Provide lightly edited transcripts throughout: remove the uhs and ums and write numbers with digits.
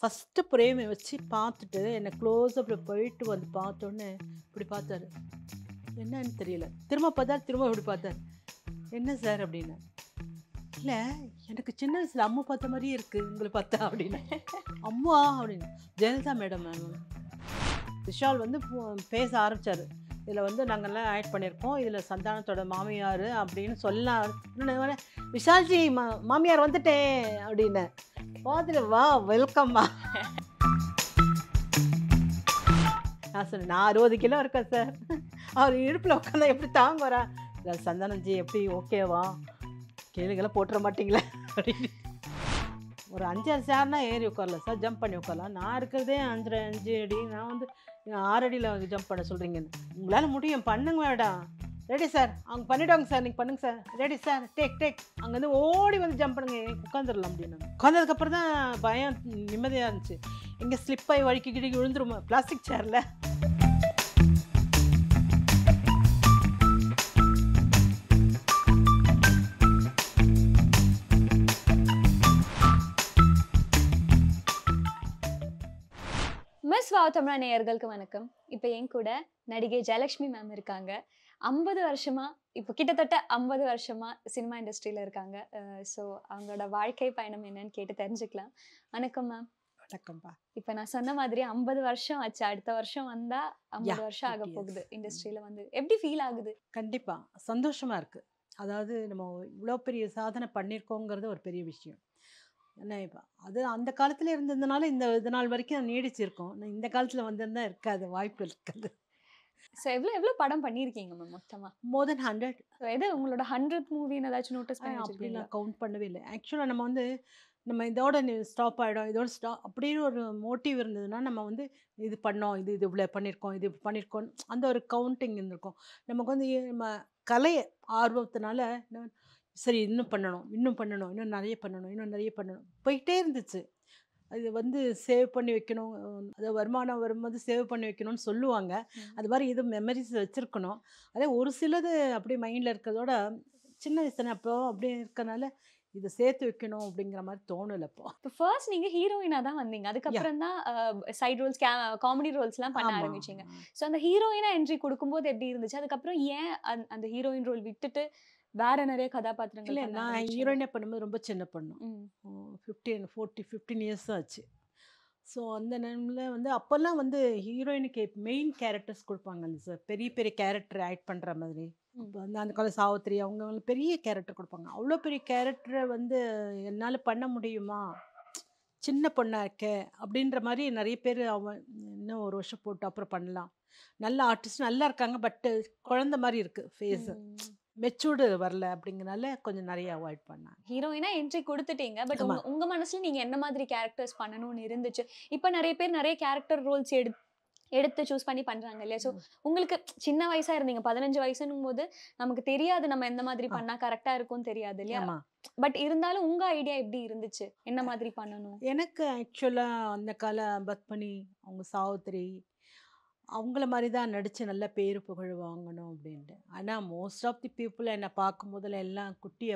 First பிரேமை வச்சு பார்த்துட்டு என்னை க்ளோஸ்அப்பில் போயிட்டு வந்து பார்த்தோன்னே இப்படி பார்த்தாரு. என்னன்னு தெரியல. திரும்ப பார்த்தாரு, திரும்ப இப்படி பார்த்தாரு. என்ன சார் அப்படின்னு. இல்லை, எனக்கு சின்ன வயசில் அம்மா பார்த்த மாதிரியே இருக்குது உங்களை பார்த்தா அப்படின்னு. அம்மா அப்படின்னு. Jayalalithaa madam ma'am. விஷால் வந்து பேச ஆரம்பித்தார். இதில் வந்து நாங்கள்லாம் ஆட் பண்ணியிருக்கோம், இதில் சந்தானத்தோட மாமியார் அப்படின்னு சொல்ல. விஷால்ஜி மாமியார் வந்துட்டேன் அப்படின்னு பார்த்துட்டு வா வெல்கம்மா. நான் சொன்னேன், நான் 60 கிலோ இருக்கேன் சார். அவர் இடுப்பில் உட்காந்தா எப்படி தாங்க வரா. இல்லை சந்தானம்ஜி எப்படி ஓகேவா, கேளுங்கெல்லாம் போட்டுற மாட்டிங்களா அப்படின்னு. ஒரு 5-6 சேர்னா ஏறி உட்காரல சார், ஜம்ப் பண்ணி உட்காரலாம். நான் இருக்கிறதே 5 அடி, நான் வந்து 6 அடியில் ஜம்ப் பண்ண சொல்கிறீங்கன்னு. உங்களால் முடியும், பண்ணுங்க மேடம். ரெடி சார், அவங்க பண்ணிவிடுவாங்க சார், நீங்கள் பண்ணுங்க சார். Ready sir, take. அங்கேருந்து ஓடி வந்து ஜம்ப் பண்ணுங்க, உட்காந்துடலாம் அப்படின்னு. உட்காந்ததுக்கப்புறம் தான் பயம் நிம்மதியாக இருந்துச்சு. இங்கே ஸ்லிப் ஆகி வழுக்கி கிடிக்கி விழுந்துருமா பிளாஸ்டிக் சேரில். மிஸ் வாவ் தமிழா நேயர்களுக்கு வணக்கம். இப்போ என் கூட நடிகை ஜெயலக்ஷ்மி மேம் இருக்காங்க. 50 வருஷமா, இப்போ கிட்டத்தட்ட 50 வருஷமா சினிமா இண்டஸ்ட்ரியில் இருக்காங்க. ஸோ அவங்களோட வாழ்க்கை பயணம் என்னன்னு கேட்டு தெரிஞ்சுக்கலாம். வணக்கம் மேம். வணக்கம்ப்பா. இப்போ நான் சொன்ன மாதிரி 50 வருஷம் ஆச்சு. அடுத்த வருஷம் வந்தால் 50 வருஷம் ஆக போகுது இண்டஸ்ட்ரியில். வந்து எப்படி ஃபீல் ஆகுது? கண்டிப்பாக சந்தோஷமாக இருக்குது. அதாவது நம்ம இவ்வளோ பெரிய சாதனை பண்ணியிருக்கோங்கிறது ஒரு பெரிய விஷயம். ஏன்னா இப்போ அது அந்த காலத்தில் இருந்ததுனால இது நாள் வரைக்கும் நீடிச்சிருக்கோம். இந்த காலத்தில் வந்திருந்தால் இருக்காது, வாய்ப்பு இருக்காது. ஸோ எவ்வளோ படம் பண்ணியிருக்கீங்க மேம் மொத்தமாக? மோர் தென் 100. எது உங்களோட 100th மூவின்னு ஏதாச்சும் நோட்டீஸ் பண்ணி வச்சிருக்கீங்களா? அப்படிலாம் கவுண்ட் பண்ணவே இல்லை. ஆக்சுவலாக நம்ம இதோட ஸ்டாப் ஆகிடும், இதோட அப்படின்னு ஒரு மோட்டிவ் இருந்ததுன்னா நம்ம வந்து இது பண்ணோம், இது இவ்வளோ பண்ணியிருக்கோம், இது பண்ணியிருக்கோம், அந்த ஒரு கவுண்டிங் இருந்திருக்கும். நமக்கு வந்து நம்ம கலை ஆர்வத்தினால சரி இன்னும் பண்ணணும், இன்னும் நிறைய பண்ணணும் போயிட்டே இருந்துச்சு. அது வந்து சேவ் பண்ணி வைக்கணும், அது வருமானம் வரும்போது சேவ் பண்ணி வைக்கணும்னு சொல்லுவாங்க. அது மாதிரி இது மெமரிஸ் வச்சுருக்கணும். அதே ஒரு சிலது அப்படியே மைண்டில் இருக்கிறதோட சின்ன வயசுல அப்போ அப்படியே இருக்கனால இதை சேர்த்து வைக்கணும் அப்படிங்கிற மாதிரி தோணலை. இப்போ ஃபர்ஸ்ட் நீங்க ஹீரோயினா தான் வந்தீங்க. அதுக்கப்புறம் தான் சைடு ரோல்ஸ், காமெடி ரோல்ஸ்லாம் பண்ண ஆரம்பிச்சீங்க. ஸோ அந்த ஹீரோயினா என்ட்ரி கொடுக்கும்போது எப்படி இருந்துச்சு? அதுக்கப்புறம் ஏன் அந்த ஹீரோயின் ரோல் விட்டுட்டு வேற நிறைய கதாபாத்திரங்கள்? இல்லை, நான் ஹீரோயினே பண்ணும்போது ரொம்ப சின்ன பொண்ணு, 15 இயர்ஸ் ஆச்சு. ஸோ அந்த நேரத்தில் வந்து அப்போல்லாம் வந்து ஹீரோயினுக்கு மெயின் கேரக்டர்ஸ் கொடுப்பாங்கல்ல சார், பெரிய பெரிய கேரக்டர் ஆக்ட் பண்ணுற மாதிரி. இப்போ வந்து அந்த காலம் சாவித்திரி அவங்க பெரிய கேரக்டர் கொடுப்பாங்க. அவ்வளோ பெரிய கேரக்டரை வந்து என்னால் பண்ண முடியுமா, சின்ன பொண்ணாக இருக்கே அப்படின்ற மாதிரி நிறைய பேர் அவன் இன்னும் ஒரு வருஷம் போட்டு அப்புறம் பண்ணலாம், நல்ல ஆர்டிஸ்ட் நல்லா இருக்காங்க, பட்டு குழந்த மாதிரி இருக்குது ஃபேஸு, மெச்சூர்டு வரல அப்படிங்கிறனால கொஞ்சம் நிறைய அவாய்ட் பண்ணாங்க. ஹீரோயினா என்ட்ரி கொடுத்துட்டீங்க. பட் உங்க மனசுல நீங்க என்ன மாதிரி கேரக்டர்ஸ் பண்ணணும்னு இருந்துச்சு? இப்போ நிறைய பேர் நிறைய கேரக்டர் ரோல்ஸ் எடுத்து சூஸ் பண்ணி பண்றாங்க இல்லையா? ஸோ உங்களுக்கு சின்ன வயசா இருந்தீங்க, 15 வயசுன்னும் போது நமக்கு தெரியாது நம்ம எந்த மாதிரி பண்ணா கரெக்டா இருக்கும்னு தெரியாது இல்லையா? பட் இருந்தாலும் உங்க ஐடியா எப்படி இருந்துச்சு, என்ன மாதிரி பண்ணணும்? எனக்கு ஆக்சுவலாக அந்த கால பத்மினி, அவங்க சாவித்திரி அவங்கள மாதிரி தான் நடித்து நல்ல பேர் புகழ் வாங்கணும் அப்படின்ட்டு. ஆனால் மோஸ்ட் ஆஃப் தி பீப்புள் என்னை பார்க்கும் போதில் எல்லாம் குட்டி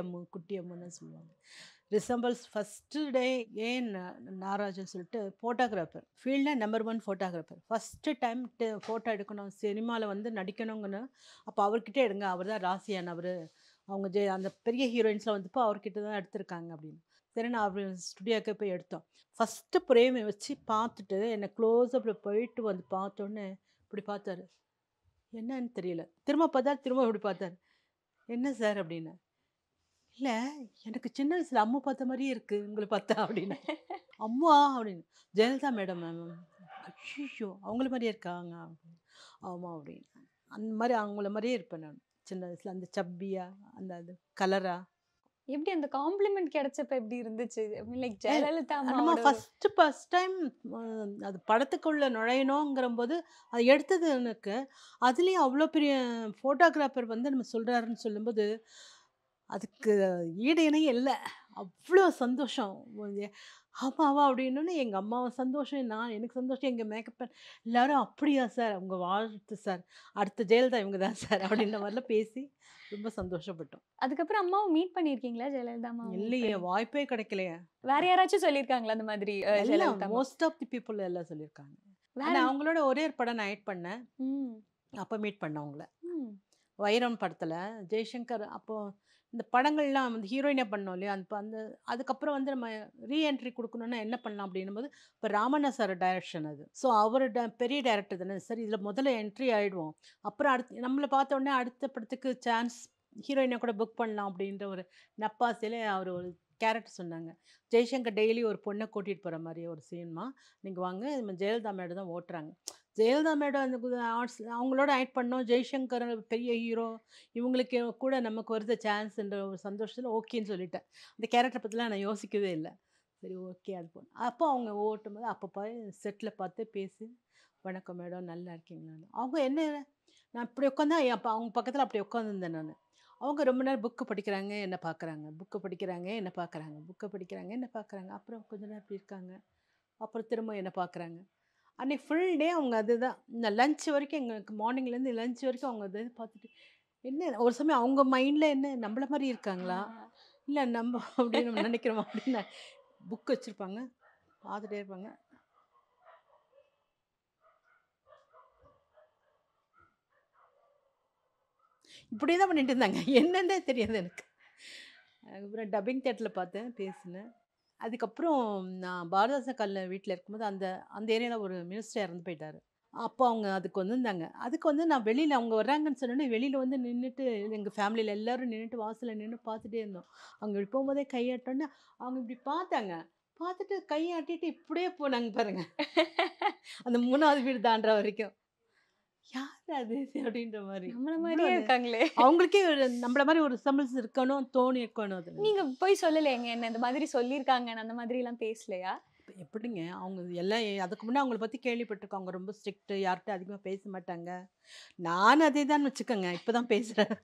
அம்முன்னு சொல்லுவாங்க. ரிசம்பிள்ஸ் ஃபஸ்ட்டு டே ஏன் நாராஜன் சொல்லிட்டு ஃபோட்டோகிராஃபர் ஃபீல்டில் number 1 photographer. First time photo எடுக்கணும், சினிமாவில் வந்து நடிக்கணுங்கன்னு. அப்போ அவர்கிட்ட எடுங்க, அவர் தான் ராசியான், அவங்க அந்த பெரிய ஹீரோயின்ஸில் வந்தப்போ அவர்கிட்ட தான் எடுத்திருக்காங்க அப்படின்னு. சரி, நான் அவர் ஸ்டுடியோக்கே போய் எடுத்தோம். ஃபஸ்ட்டு பிரேமை வச்சு பார்த்துட்டு என்னை க்ளோஸ்அப்பில் போயிட்டு வந்து பார்த்தோன்னே இப்படி பார்த்தாரு. என்னன்னு தெரியல. திரும்ப பார்த்தாரு, திரும்ப இப்படி பார்த்தாரு. என்ன சார் அப்படின்னு. இல்லை, எனக்கு சின்ன வயசில் அம்மா பார்த்த மாதிரியே இருக்குது உங்களை பார்த்தா அப்படின்னு. அம்மா அப்படின்னு. Jayalalithaa madam ma'am. ஐயோ அவங்கள மாதிரியே இருக்காங்க அப்படின்னு. ஆமாம் அப்படின்னு. அந்த மாதிரி அவங்கள மாதிரியே இருப்பேன் நான் சின்ன வயசில், அந்த சப்பியா, அந்த அது கலரா. எப்படி அந்த காம்ப்ளிமெண்ட் கிடைச்சப்ப எப்படி இருந்துச்சு? லைக் ஜெயலலிதா நம்ம ஃபஸ்ட் டைம் அது படத்துக்குள்ளே நுழையணுங்கிற போது அது எடுத்தது எனக்கு. அதுலேயும் அவ்வளோ பெரிய ஃபோட்டோகிராஃபர் வந்து நம்ம சொல்கிறாருன்னு சொல்லும்போது அதுக்கு ஈடு இணையே இல்லை. அவ்வளோ சந்தோஷம். ஆமாவா அப்படின்னோனே எங்க அம்மாவும் சந்தோஷம், எனக்கு சந்தோஷம், எங்க மேக்கப் எல்லாரும் "அப்படியா சார், உங்க வாழ்த்து சார். அடுத்த ஜெயலலிதா இவங்க தான் சார்" அப்படின்ற மாரிலாம் பேசி ரொம்ப சந்தோஷப்பட்டோம். அதுக்கப்புறம் அம்மாவ மீட் பண்ணியிருக்கீங்களா? ஜெயலலிதா அம்மாவ மீட் இல்லையே, பண்ணி வாய்ப்பே கிடைக்கலையே. வேற யாராச்சும் சொல்லியிருக்காங்களா அந்த மாதிரி எல்லாம் ஜெயலலிதா அம்மா? மோஸ்ட் ஆஃப் தி பீப்பிள் எல்லாம் சொல்லியிருக்காங்க. வேற ஆனா அவங்களோட ஒரே ஒரு படம் நான் ஆக்ட் பண்ணேன். ம். அப்ப மீட் பண்ணேன் அவங்கள. ம். வைரம் படத்துல ஜெய்சங்கர் அப்போ இந்த படங்கள்லாம் வந்து ஹீரோயினா பண்ணோம் இல்லையா? அந்த அதுக்கப்புறம் வந்து நம்ம ரீஎன்ட்ரி குடுக்கணும்னா என்ன பண்ணலாம் அப்படின்னும்போது, இப்ப ராமண்ணா சார் டைரக்ஷன் அது. ஸோ அவரு பெரிய டைரக்டர் தானே. சரி இதுல முதல்ல என்ட்ரி ஆயிடுவோம். அப்புறம் அடுத்து நம்மள பார்த்த உடனே அடுத்த படத்துக்கு சான்ஸ் ஹீரோயினா கூட புக் பண்ணலாம் அப்படின்ற ஒரு நப்பாசையில அவரு ஒரு கேரக்டர் சொன்னாங்க. ஜெய்சங்கர் டெய்லி ஒரு பொண்ண கூட்டிட்டு போற மாரி ஒரு சீன்மா. நீங்க வாங்க நம்ம ஜெயலலிதா மேடம் தான் ஓட்டுறாங்க. ஜெயலலிதா மேடம் அந்த ஆர்ட்ஸ் அவங்களோட ஆக்ட் பண்ணோம். ஜெய்சங்கர் பெரிய ஹீரோ. இவங்களுக்கு கூட நமக்கு வருது சான்ஸ்ன்ற ஒரு சந்தோஷத்துல ஓகேன்னு சொல்லிட்டேன். அந்த கேரக்டர் பத்திலாம் நான் யோசிக்கவே இல்ல. சரி ஓகே அது போதும். அப்போ அவங்க ஓட்டும்போது அப்போ போய் செட்ல பார்த்து பேசி, "வணக்கம் மேடம் நல்லா இருக்கீங்களான்னு." அவங்க என்ன நான் இப்படி உட்காந்தா அப்ப அவங்க பக்கத்துல அப்படி உட்காந்துருந்தேன் நானு. அவங்க ரொம்ப நேரம் புக்கு படிக்கிறாங்க, என்ன பார்க்குறாங்க. புக்கு படிக்கிறாங்க, என்ன பார்க்குறாங்க. புக்க படிக்கிறாங்க, என்ன பார்க்குறாங்க. அப்புறம் கொஞ்ச நேரம் இப்படி இருக்காங்க. அப்புறம் திரும்ப என்ன பார்க்குறாங்க. அன்னைக்கு ஃபுல் டே அவங்க அதுதான். இந்த லஞ்ச் வரைக்கும் எங்களுக்கு மார்னிங்லேருந்து லஞ்ச் வரைக்கும் அவங்க அது பார்த்துட்டு, என்ன ஒரு சமயம் அவங்க மைண்ட்ல என்ன நம்மள மாரி இருக்காங்களா? இல்ல நம்ம அப்படின்னு நினைக்கிறோமா அப்படின்னு புக் வச்சிருப்பாங்க. பார்த்துட்டே இருப்பாங்க. இப்படியே தான் பண்ணிட்டு இருந்தாங்க. என்னன்னே தெரியாது எனக்கு. அதுக்கப்புறம் டப்பிங் தியேட்டர்ல பார்த்தேன், பேசினேன். அதுக்கப்புறம் நான் பாரதிதாசன் காலனி வீட்ல இருக்கும்போது அந்த அந்த ஏரியால ஒரு மினிஸ்டர் இறந்து போயிட்டாரு. அப்போ அவங்க அதுக்கு வந்திருந்தாங்க. அதுக்கு வந்து நான் வெளியில அவங்க வர்றாங்கன்னு சொன்னோனே, வெளியில வந்து நின்னுட்டு எங்க ஃபேமிலில எல்லாரும் நின்னுட்டு வாசல்ல நின்னு பார்த்துட்டே இருந்தோம். அவங்க இப்படி போம்போதே கையாட்டோன்னே, அவங்க இப்படி பார்த்தாங்க. பார்த்துட்டு கையாட்டிட்டு இப்படியே போனாங்க பாருங்க. அந்த 3வது வீடு தாண்டுற வரைக்கும். யார் அது? அப்படின்ற மாரி. நம்மள அவ்ளோ மாரியே அது இருக்காங்களே! அவங்களுக்கே ஒரு நம்மள மாரி ஒரு ரிசம்பிள்ஸ் இருக்கணும், தோணி இருக்கணும் அதுல. நீங்க போய் சொல்லலையாங்க? என்ன இந்த மாதிரி சொல்லியிருக்காங்க. நான் அந்த மாதிரிலாம் பேசலையா? எப்படிங்க? அவங்க எல்லாம் அதுக்கு முன்ன அவங்கள பத்தி கேள்விப்பட்டுருக்கோம். அவங்க ரொம்ப ஸ்ட்ரிக்ட் யார்ட்ட அதிகமா பேச மாட்டாங்க. நானும் அதேதான்னு வச்சுக்கோங்க. இப்ப தான் பேசுறேன்.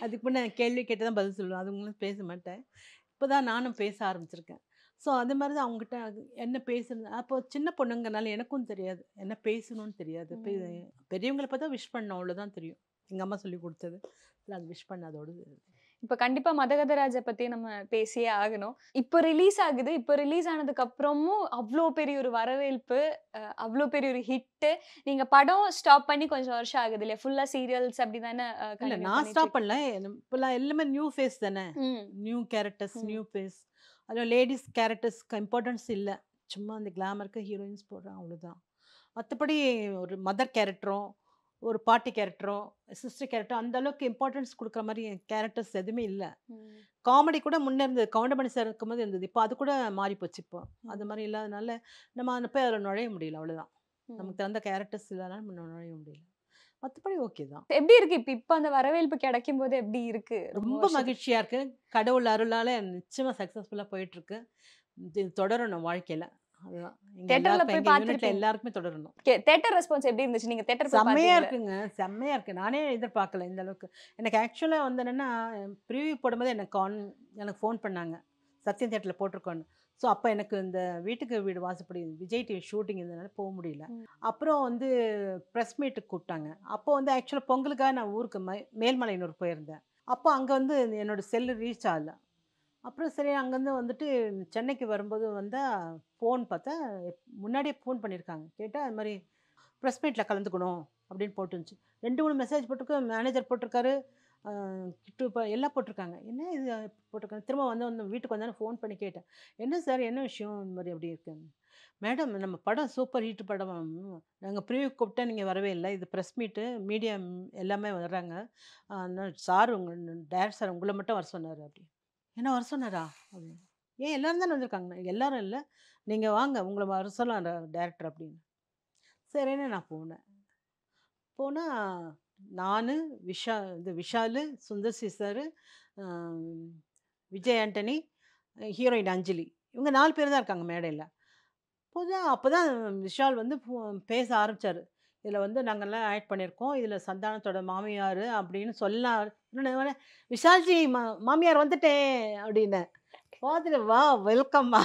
அதுக்கு முன்ன கேள்வி கேட்டு தான் பதில் சொல்லுவேன். அதுக்கு முன்ன பேச மாட்டேன். இப்ப தான் நானும் பேச ஆரம்பிச்சிருக்கேன். ஸோ அந்த மாரி தான் அவங்ககிட்ட என்ன பேசணும் அப்போ சின்ன பொண்ணுங்கனால எனக்கும் தெரியாது. என்ன பேசணும்னு தெரியாது. ம். பெரியவங்கள பார்த்தா விஷ் பண்ணணும் அவ்வளோதான் தெரியும். எங்க அம்மா சொல்லிக் குடுத்தது. அது விஷ் பண்ண அதோட இப்ப கண்டிப்பா மதகதராஜ பத்தி நம்ம பேசியே ஆகணும். இப்ப ரிலீஸ் ஆகுது. இப்ப ரிலீஸ் ஆனதுக்கு அப்புறமும் அவ்ளோ பெரிய ஒரு வரவேற்பு, அவ்ளோ பெரிய ஒரு ஹிட்டு. நீங்க படம் ஸ்டாப் பண்ணி கொஞ்சம் வருஷம் ஆகுது இல்லையா? ஃபுல்லா சீரியல்ஸ் அப்படி தானே இல்ல கன்டின்யூ நான் பண்ணிட்டு ஸ்டாப் இருக்கீங்க. பண்ணல. இப்பலாம் எல்லாமே நியூ ஃபேஸ் தானே. ம். நியூ கேரக்டர்ஸ், ம். New face. அதுவும் லேடீஸ் கேரக்டர்ஸ்க்கு இம்பார்ட்டன்ஸ் இல்ல. சும்மா அந்த கிளாமருக்கு ஹீரோயின்ஸ் போடுறாங்க அவ்வளோதான். மத்தபடி ஒரு மதர் கேரக்டரோ, ஒரு பாட்டி கேரக்டரோ, சிஸ்டர் கேரக்டரோ அந்த அளவுக்கு இம்பார்ட்டன்ஸ் குடுக்குற மாரி கேரக்டர்ஸ் எதுவுமே இல்ல. ம். காமெடி கூட முன்ன இருந்தது. கவுண்டமணி சார் இருக்கும்போது இருந்தது. இப்போ அது கூட மாறி போச்சு இப்போ. அது ம். மாரி இல்லாதனால நம்ம அந்த போய் அதில நுழைய முடியல அவ்வளோதான். ம். நமக்கு தகுந்த கேரக்டர்ஸ் இல்லாதனால நம்ம நுழைய முடியல. மத்தபடி ஓகே தான். எப்படி இருக்கு? இப்ப அந்த வரவேற்பு கிடைக்கும்போது எப்படி இருக்கு? ரொம்ப ரொம்ப வருஷத்துக்கு மகிழ்ச்சியா இருக்கு. கடவுள் அருளால நிச்சயமா சக்சஸ்ஃபுல்லா போயிட்டுருக்கு. இது தொடரணும் வாழ்க்கையில. அதுதான். எங்க தியேட்டர்ல எல்லாருக்கும் போய் எங்க யூனிட்ல பார்த்திருப்பீங்க. எல்லாருக்குமே தொடரணும். தியேட்டர் ரெஸ்பான்ஸ் எப்படி இருந்துச்சு? நீங்க தியேட்டர் போய் செம்மையா பார்த்தீங்கல்ல? இருக்குங்க. செம்மையா இருக்கு. நானே எதிர்பார்க்கல இந்த அளவுக்கு. எனக்கு ஆக்சுவலா வந்து என்னன்னா, ப்ரிவ்யூ போடும்போது எனக்கு ஃபோன் பண்ணாங்க. சத்யம் தியேட்டர்ல போட்டிருக்கோன்னு. ஸோ அப்ப எனக்கு இந்த வீட்டுக்கு வீடு வாசப்படி விஜய் டிவி ஷூட்டிங் இருந்ததுனால போ முடியல. ம். அப்புறம் வந்து பிரஸ் மீட்டுக்கு கூப்பிட்டாங்க. அப்போ வந்து ஆக்சுவலா பொங்கலுக்காக நான் ஊருக்கு மேல்மலையனூர் போயிருந்தேன். அப்போ அங்க வந்து என்னோட செல்லு ரீச் ஆகல. அப்புறம் சரி அங்கேருந்து வந்துட்டு சென்னைக்கு வரும்போது வந்தா ஃபோன் பார்த்தா, முன்னாடியே ஃபோன் பண்ணியிருக்காங்க. கேட்டா அது மாரி "பிரஸ் மீட்ல கலந்துக்கணும்" அப்படின்னு போட்டுருந்துச்சு. 2, 3 மெசேஜ் போட்டிருக்கு. மேனேஜர் போட்டிருக்காரு. அ கிட்டு எல்லாம் போட்டிருக்காங்க. என்ன இது போட்டிருக்காங்க. திரும்ப வந்து வீட்டுக்கு வந்தோனே ஃபோன் பண்ணி கேட்டேன். "என்ன சார் என்ன விஷயம்? இந்த மாரி அப்படி இருக்குன்னு." "மேடம் நம்ம படம் சூப்பர் ஹிட் படம். நாங்க ப்ரிவ்யூ கூப்பிட்டா நீங்க வரவே இல்ல. இது பிரஸ் மீட்டு மீடியா எல்லாமே வர்றாங்க. சார் உங்க டைரக்டர் சார் உங்கள மட்டும் வர சொன்னாரு" அப்படி. "என்ன வர சொன்னாரா?" அப்படின்னு. "ஏன் எல்லாரும் தானே வந்திருக்காங்க." "எல்லாரும் இல்ல. நீங்க வாங்க உங்கள வர சொன்னாரு டைரக்டர்" அப்படின்னு. சரின்னு நான் போனேன். போனா நானு, விஷாலு, சுந்தர் சி சாரு, அ விஜய் ஆண்டனி, ஹீரோயின் அஞ்சலி. இவங்க 4 பேர் தான் இருக்காங்க மேடையில. அப்பதான் விஷால் வந்து பேச ஆரம்பிச்சாரு. இதில் வந்து நாங்கள்லாம் ஆட் பண்ணியிருக்கோம். இதில் சந்தானத்தோட மாமியார் அப்படின்னு சொல்லலாம். இன்னொன்னு விஷால்ஜி மாமியார் வந்துட்டேன் அப்படின்னேன். பார்த்துட்டு வா வெல்கம்மா.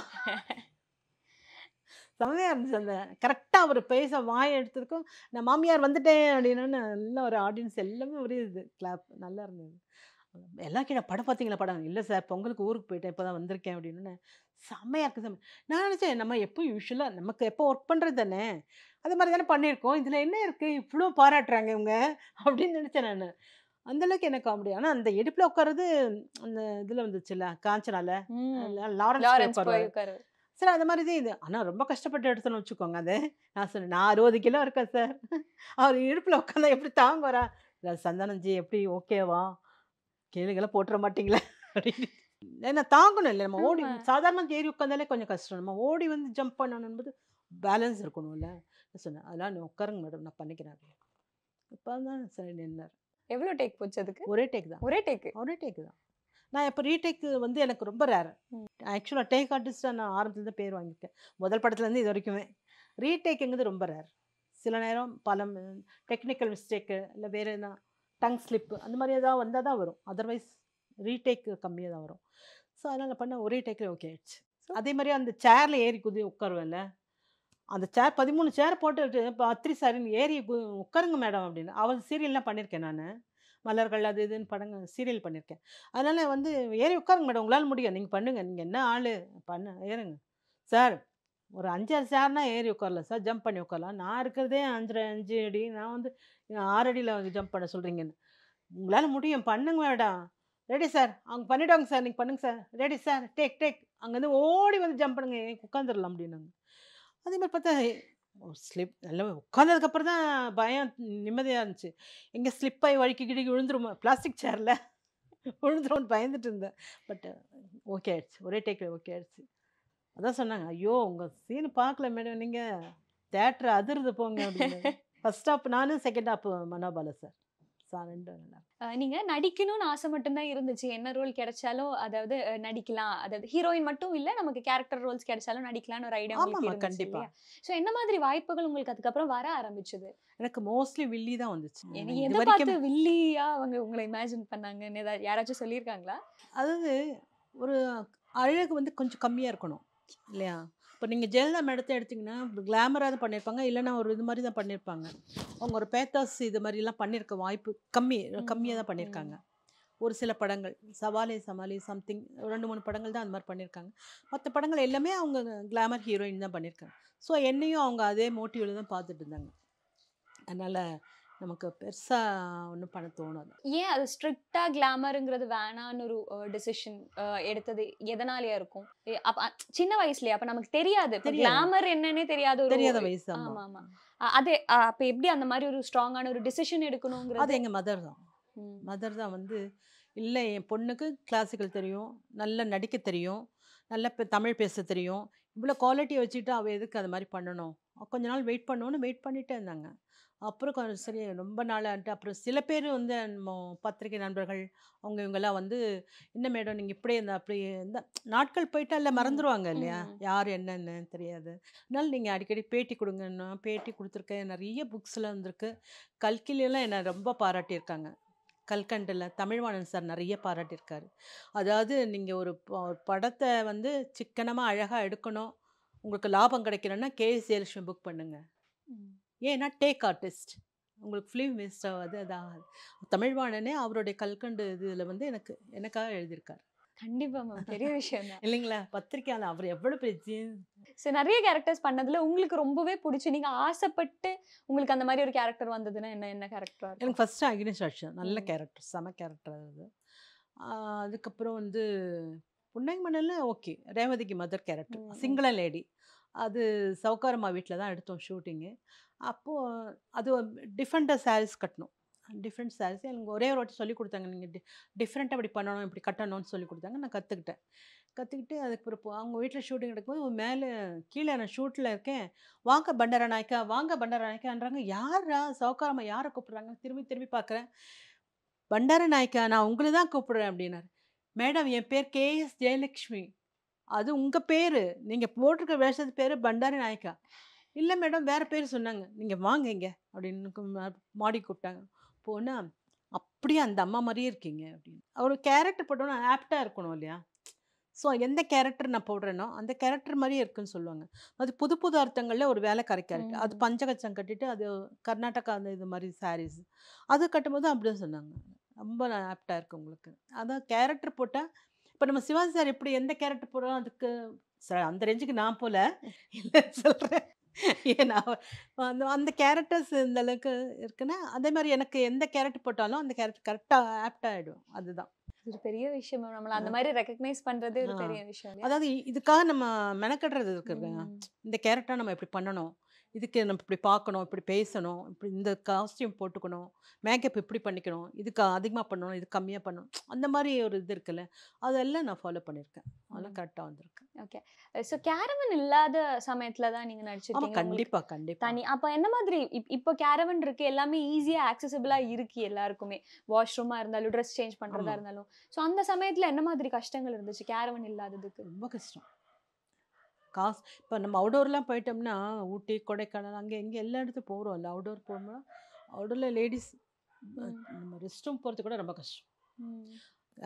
செம்மையாக இருந்துச்சு. அந்த கரெக்டாக அவர் பேச வாய் எடுத்ததுக்கும் நான் மாமியார் வந்துட்டேன் அப்படின்னு நல்ல ஒரு ஆடியன்ஸ் எல்லாமே ஒரே இது கிளாப் நல்லா இருந்தது. எல்லாம் கீழே படம் பார்த்தீங்களா படம்? இல்லை சார் பொங்கலுக்கு ஊருக்கு போயிட்டேன் இப்போ தான் வந்திருக்கேன் அப்படின்னு. செம்மையாக இருக்குது செம்ம. நான் நினச்சேன் நம்ம எப்போ யூஸ்வலாக நமக்கு எப்போ ஒர்க் பண்ணுறது தானே அது மாதிரி தானே பண்ணியிருக்கோம். இதில் என்ன இருக்குது இவ்வளோ பாராட்டுறாங்க இவங்க அப்படின்னு நினச்சேன் நான். அந்தளவுக்கு எனக்கு காமெடி. ஆனால் அந்த எடுப்பில் உட்கார்றது அந்த இதில் வந்துச்சுல்ல காஞ்சனால லாரன்ஸ் போய் லாரன்ஸ் போய் உட்காருவாரு. உட்காரு. சார் அந்த மாதிரி தான் இது. ஆனால் ரொம்ப கஷ்டப்பட்டு எடுத்தோன்னு வச்சுக்கோங்க அது. நான் சொன்னேன் நான் 60 கிலோ இருக்கேன் சார். அவர் இடுப்பில் உட்காந்தா எப்படி தாங்குவாரா? இல்லை சந்தானம்ஜி எப்படி ஓகேவா? கேளுங்கெல்லாம் போட்டுற மாட்டீங்களா? அப்படின்னு. ஏன்னா தாங்கணும் இல்லை நம்ம ஓடி ஆமா. சாதாரணமாக ஏறி உட்காந்தாலே கொஞ்சம் கஷ்டம். நம்ம ஓடி வந்து ஜம்ப் பண்ணணும்போது பேலன்ஸ் இருக்கணும்ல. நான் சொன்னேன் அதெல்லாம் நீ உட்காருங்க மேடம் நான் பண்ணிக்கிறேன் அப்படின்னு. இப்போ தான் சரி நின்னார். எவ்வளவு டேக் போச்சு அதுக்கு? ஒரே டேக் தான். ஒரே டேக். ஒரே டேக் தான். நான் இப்போ ரீடேக் வந்து எனக்கு ரொம்ப ரேர். ஆக்சுவலாக டேக் ஆர்டிஸ்ட்டாக நான் ஆரம்பத்துல தான் பேர் வாங்கியிருக்கேன். முதல் படத்துலேருந்து இது வரைக்குமே. ரீடேக்குங்கிறது ரொம்ப ரேர். சில நேரம் பல டெக்னிக்கல் மிஸ்டேக்கு இல்லை வேறு எதுனா டங் ஸ்லிப்பு அந்த மாதிரி ஏதாவது வந்தால் தான் வரும். அதர்வைஸ் ரீடேக்கு கம்மியாக தான் வரும். ஸோ அதனால் பண்ண ஒரே டேக்கில் ஓகே ஆயிடுச்சு. அதே மாதிரி அந்த சேரில் ஏறி குதி உட்காருவேன்ல அந்த சேர் 13 சேர் போட்டுட்டு இப்போ அத்திரி சாரின்னு ஏறி உட்காருங்க மேடம் அப்படின்னு. அவள் சீரியல்லாம் பண்ணியிருக்கேன் நான். மலர்கள் அது இதுன்னு படங்கள் சீரியல் பண்ணியிருக்கேன். அதனால் வந்து ஏறி உட்காருங்க மேடம் உங்களால் முடியும் நீங்கள் பண்ணுங்கள் நீங்கள் என்ன ஆள் ஏறுங்க சார். ஒரு 5 சேர்னா ஏறி உட்காரல சார் ஜம்ப் பண்ணி உட்காரலாம். நான் இருக்கிறதே 5 அடி நான் வந்து 6 அடியில் ஜம்ப் பண்ண சொல்கிறீங்கன்னு. உங்களால் முடியும் பண்ணுங்க மேடம். ரெடி சார் அவங்க பண்ணிவிடுவாங்க சார் நீங்கள் பண்ணுங்க sir. Ready sir take take அங்கேருந்து ஓடி வந்து ஜம்ப் பண்ணுங்க உட்காந்துடலாம் அப்படின்னாங்க. அதே மாதிரி பார்த்தா ஸ்லிப் நல்லா உட்காந்ததுக்கப்புறம் தான் பயம் நிம்மதியாக இருந்துச்சு. எங்கே ஸ்லிப் ஆகி வழுக்கி கிடிக்கி விழுந்துருமா பிளாஸ்டிக் சேரில் விழுந்துரும்னு பயந்துட்டு இருந்தேன். பட் ஓகே ஆயிடுச்சு ஒரே டேக்கில் ஓகே ஆயிடுச்சு. அதான் சொன்னாங்க ஐயோ உங்கள் சீனு பார்க்கல மேடம் நீங்கள் தேட்டர் அதிருது போங்க அப்படின்னு. ஃபர்ஸ்ட் ஹாப் நானும் செகண்ட் ஹாப் மனோபாலா சார் ரெண்டும் நல்லா. நீங்க நடிக்கணும்னு ஆசை மட்டும்தான் இருந்துச்சு. என்ன ரோல் கிடைச்சாலும் அதாவது நடிக்கலாம். அதாவது ஹீரோயின் மட்டும் இல்ல நமக்கு கேரக்டர் ரோல்ஸ் கிடைச்சாலும் நடிக்கலாம்னு ஒரு ஐடியா உங்களுக்கு ஆமாம்மா இருந்துச்சு கண்டிப்பாக. இல்லையா? சோ என்ன மாதிரி வாய்ப்புகள் உங்களுக்கு அதுக்கப்புறம் வர ஆரம்பிச்சது? எனக்கு மோஸ்ட்லி வில்லி தான் வந்துச்சு. எனக்கு இது எதை வரைக்கும் பார்த்து வில்லியா அவங்க உங்களை இமேஜின் பண்ணாங்கன்னு யாராச்சும் சொல்லியிருக்காங்களா? அதாவது ஒரு அழகு வந்து கொஞ்சம் கம்மியாக இருக்கணும் இல்லையா? இப்போ நீங்கள் ஜெயலலிதா மேடத்தை எடுத்திங்கன்னா கிளாமராக தான் பண்ணியிருப்பாங்க. இல்லைன்னா ஒரு இது மாதிரி தான் பண்ணியிருப்பாங்க. அவங்க ஒரு பேத்தாஸ் இது மாதிரிலாம் பண்ணியிருக்க வாய்ப்பு கம்மியாக தான் பண்ணியிருக்காங்க. ஒரு சில படங்கள் சவாலே சமாளி சம்திங் 2-3 படங்கள் தான் அந்த மாதிரி பண்ணியிருக்காங்க. மற்ற படங்கள் எல்லாமே அவங்க கிளாமர் ஹீரோயின் தான் பண்ணியிருக்காங்க. ஸோ என்னையும் அவங்க அதே மோட்டிவில் தான் பார்த்துட்டு இருந்தாங்க. அதனால் நமக்கு பெருசாக ஒன்றும் பண்ண தோணாது. ஏன் அது ஸ்ட்ரிக்ட்டா கிளாமர்ங்கிறது வேணான்னு ஒரு டிசிஷன் எடுத்தது எதனாலயா இருக்கும்? சின்ன வயசுலயே அப்ப நமக்கு தெரியாது. இப்ப தெரியாது. கிளாமர் என்னன்னே தெரியாத ஒரு தெரியாத வயசு. ஆமா ஆமா. அதே அப்ப எப்படி அந்த மாதிரி ஒரு ஸ்ட்ராங்கான ஒரு டிசிஷன் அது எடுக்கணுங்கிறது? எங்கள் மதர் தான். ம். மதர் தான் வந்து இல்லை என் பொண்ணுக்கு கிளாசிக்கல் தெரியும், நல்லா நடிக்க தெரியும், நல்லா தமிழ் பேச தெரியும். இவ்வளோ குவாலிட்டியை வச்சுட்டு அவள் எதுக்கு அது மாதிரி பண்ணணும்? கொஞ்ச நாள் வெயிட் பண்ணணும்னு வெயிட் பண்ணிகிட்டே இருந்தாங்க. அப்புறம் கொஞ்சம் சரி ரொம்ப நாள் ஆகிட்டு அப்புறம் சில பேர் வந்து நம்ம பத்திரிகை நண்பர்கள் அவங்க இவங்கெல்லாம் வந்து என்ன மேடம் நீங்கள் இப்படியே இருந்தால் அப்படியே இந்த நாட்கள் போயிட்டா இல்லை மறந்துடுவாங்க இல்லையா? யார் என்னன்னு தெரியாது. அதனால நீங்கள் அடிக்கடி பேட்டி கொடுங்கன்னா பேட்டி கொடுத்துருக்கேன். நிறைய புக்ஸ்லாம் வந்திருக்கு. கல்கிலாம் என்னை ரொம்ப பாராட்டியிருக்காங்க. கல்கண்டில் தமிழ்வாணன் சார் நிறைய பாராட்டியிருக்காரு. அதாவது நீங்கள் ஒரு படத்தை வந்து சிக்கனமாக அழகாக எடுக்கணும் உங்களுக்கு லாபம் கிடைக்கணும்னா கேஎஸ் ஜெயலட்சுமி புக் பண்ணுங்கள். ஏன்னா டேக் ஆர்டிஸ்ட் உங்களுக்கு ஃபிலிம் வேஸ்ட் ஆகாது அதாகாது. தமிழ்வாணனே அவருடைய கல்கண்டு இதில் வந்து எனக்காக எழுதியிருக்காரு. கண்டிப்பா மேம். பெரிய விஷயம் தான். இல்லைங்களா? பத்திரிக்கையாளர் அவர் எவ்வளோ பெரிய சோ நிறைய கேரக்டர்ஸ் பண்ணதுல உங்களுக்கு ரொம்பவே பிடிச்சு நீங்க ஆசைப்பட்டு உங்களுக்கு அந்த மாதிரி ஒரு கேரக்டர் வந்ததுன்னா என்ன கேரக்டரா இருக்கும்? எனக்கு ஃபஸ்ட்டு அக்னேஷ் அர்ஷன் நல்ல கேரக்டர் செம கேரக்டர் அது. அதுக்கப்புறம் வந்து புன்னகை மன்னல்ல ஓகே ரேவதிக்கு மதர் கேரக்டர் சிங்கள லேடி அது சவுக்காரம்மா வீட்டில் தான் எடுத்தோம் ஷூட்டிங்கு. அப்போது அது டிஃப்ரெண்ட்டாக சாரீஸ் கட்டணும். டிஃப்ரெண்ட் சாரீஸ் எனக்கு ஒரே ஒரு வாட்டி சொல்லி கொடுத்தாங்க. நீங்கள் டிஃப்ரெண்ட்டாக இப்படி பண்ணணும் இப்படி கட்டணும்னு சொல்லி கொடுத்தாங்க. நான் கற்றுக்கிட்டு அதுக்கப்புறம் அவங்க வீட்டில் ஷூட்டிங் எடுக்கும்போது மேலே கீழே நான் ஷூட்டில் இருக்கேன். வாங்க பண்டாரநாயக்கான்றாங்க. யாரா சவுக்காரம்மா யாரை கூப்பிட்றாங்க? திரும்பி பார்க்குறேன். பண்டாரநாயக்கா நான் உங்களை தான் கூப்பிட்றேன் அப்படின்னாரு. மேடம் என் பேர் கேஎஸ் ஜெயலக்ஷ்மி. அது உங்கள் பேர் நீங்கள் போட்டிருக்க வேஷத்து பேர் பண்டாரி நாயக்கா. இல்லை மேடம் வேறு பேர் சொன்னாங்க. நீங்கள் வாங்க இங்கே அப்படின்னு மாடி கூப்பிட்டாங்க. போனால் அப்படியே அந்த அம்மா மாதிரியே இருக்கீங்க அப்படின்னு. ஒரு கேரக்டர் போட்டோன்னா ஆப்டாக இருக்கணும் இல்லையா? ஸோ எந்த கேரக்டர் நான் போடுறேனோ அந்த கேரக்டர் மாதிரியே இருக்குன்னு சொல்லுவாங்க. அது புது புது அர்த்தங்களில் ஒரு வேலைக்கார கேரக்டர். அது ம். பஞ்சகச்சம் கட்டிட்டு அது கர்நாடகா அந்த இது மாதிரி சாரீஸ் அது கட்டும்போது அப்படி தான் சொன்னாங்க. ரொம்ப ஆப்டாக இருக்கு உங்களுக்கு. அதான் கேரக்டர் போட்டால் இப்போ நம்ம சிவாஜி சார் எப்படி எந்த கேரக்டர் போடுறோம் அதுக்கு சார் அந்த ரேஞ்சுக்கு நான் போல இல்லை சொல்கிறேன். ஏன்னா அந்த அந்த கேரக்டர்ஸ் இந்த அளவுக்கு இருக்குன்னா அதே மாதிரி எனக்கு எந்த கேரக்டர் போட்டாலும் அந்த கேரக்டர் கரெக்டாக ஆப்டாக ஆகிடும். அதுதான். இது ஒரு பெரிய விஷயம் மேம். நம்மள அந்த மாதிரி ரெகக்னைஸ் பண்றதே ஒரு ஆ. பெரிய விஷயம் இல்லையா? அதாவது இதுக்காக நம்ம மெனக்கெடுறது இருக்குங்க. ம். இந்த கேரக்டர் நம்ம இப்படி பண்ணணும். இதுக்கு நம்ம இப்படி பார்க்கணும், இப்படி பேசணும், இப்படி இந்த காஸ்டியூம் போட்டுக்கணும், மேக்கப் இப்படி பண்ணிக்கணும், இதுக்கு அதிகமாக பண்ணணும், இது கம்மியாக பண்ணணும். அந்த மாதிரி ஒரு இது இருக்குல்ல, அதெல்லாம் நான் ஃபாலோ பண்ணியிருக்கேன். அதெல்லாம் கரெக்டாக வந்திருக்கு. ஓகே. ஸோ கேரவன் இல்லாத சமயத்துல தான் நீங்க ஆமாம், நடிச்சிருக்கீங்க. உங்களுக்கு கண்டிப்பாக கண்டிப்பாக. தனி அப்ப என்ன மாதிரி இப்போ கேரவன் இருக்கு, எல்லாமே ஈஸியா ஆக்சசிபிளா இருக்கு எல்லாருக்குமே. வாஷ்ரூமா இருந்தாலும், ட்ரெஸ் சேஞ்ச் பண்றதா ஆமாம், இருந்தாலும். ஸோ அந்த சமயத்துல என்ன மாதிரி கஷ்டங்கள் இருந்துச்சு கேரவன் இல்லாததுக்கு? ரொம்ப கஷ்டம். காசு இப்போ நம்ம அவுடோர்லாம் போயிட்டோம்னா ஊட்டி, கொடைக்கானல் அங்கே இங்கே எல்லா இடத்துக்கும் போகிறோம்ல. அவுடோர் போகும்போது அவுடோரில் லேடிஸ் ம். நம்ம ரெஸ்ட் ரூம் போகிறது கூட ரொம்ப கஷ்டம். ம்.